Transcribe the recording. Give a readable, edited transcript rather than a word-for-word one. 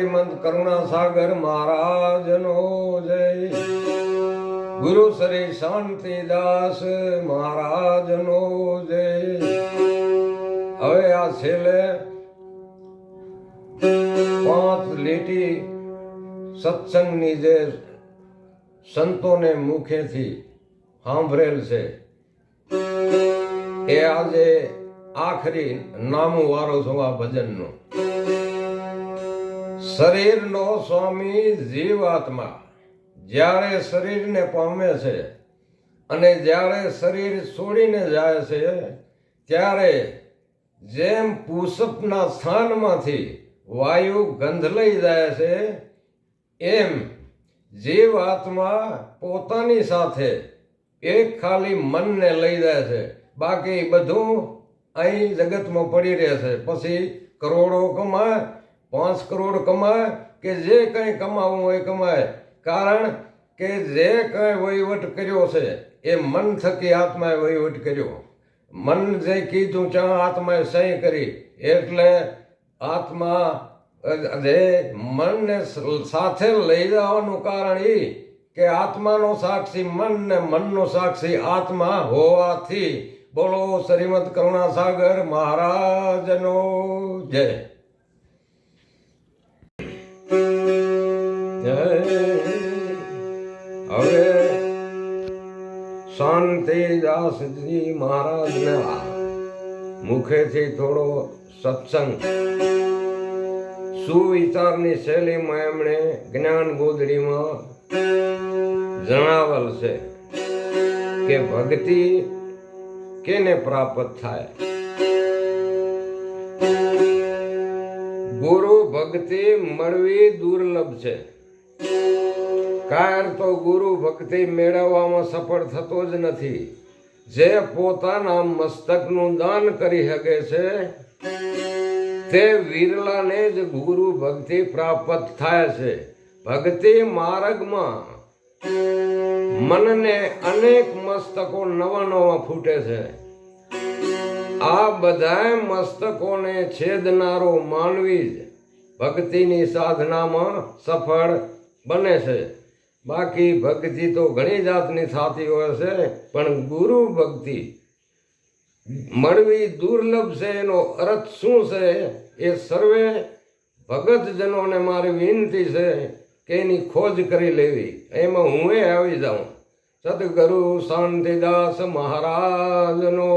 શ્રીમંત કરુણાસાગર મહારાજનો જય। ગુરુ શ્રી શાંતિદાસ મહારાજનો જય। હવે આ છેલ્લે 5 લીટી સત્સંગની જે સંતોને મુખેથી સાંભળેલ છે એ આજે આખરી નામું વારો છું આ ભજનનો। શરીરનો સ્વામી જીવાત્મા જ્યારે શરીરને પામે છે અને જ્યારે શરીર છોડીને જાય છે ત્યારે જેમ પુષ્પના સ્થાનમાંથી વાયુ ગંધ લઈ જાય છે એમ જીવાત્મા પોતાની સાથે એક ખાલી મનને લઈ જાય છે, બાકી બધું અહીં જગતમાં પડી રહે છે। પછી કરોડો કમાય, 5 કરોડ કમાય કે જે કંઈ કમાવું હોય કમાય, કારણ કે જે કંઈ વહીવટ કર્યો છે એ મન થકી આત્માએ વહીવટ કર્યો। મન જે કીધું ત્યાં આત્માએ સહી કરી, એટલે આત્મા જે મનને સાથે લઈ જવાનું કારણ એ કે આત્માનો સાક્ષી મન ને મનનો સાક્ષી આત્મા હોવાથી બોલો શ્રીમદ કરુણાસાગર મહારાજનો જય જય। હવે શાંતિદાસજી મહારાજના મુખેથી થોડો સત્સંગ સુવિચારની શૈલીમાં એમણે જ્ઞાન ગોદડીમાં જણાવેલ છે કે ભક્તિ કેને પ્રાપ્ત થાય। ગુરુ ભક્તિ મળવી દુર્લભ છે, કારણ તો ગુરુ ભક્તિ મેળવવામાં સફળ થતો જ નથી। જે પોતાના મસ્તકનું દાન કરી શકે છે તે વિરલાને જ ગુરુ ભક્તિ પ્રાપ્ત થાય છે। ભક્તિ માર્ગમાં મનને અનેક મસ્તકો નવા નવા ફૂટે છે। આ બધા મસ્તકોને છેદનારો માનવી જ ભક્તિની સાધનામાં સફળ બને છે। બાકી ભક્તિ તો ઘણી જાતની થતી હોય છે, પણ ગુરુ ભક્તિ મળવી દુર્લભ છે। એનો અર્થ શું છે એ સર્વે ભગતજનોને મારી વિનંતી છે કે એની ખોજ કરી લેવી। એમાં હું આવી જાઉં। સદગુરુ શાંતિદાસ મહારાજનો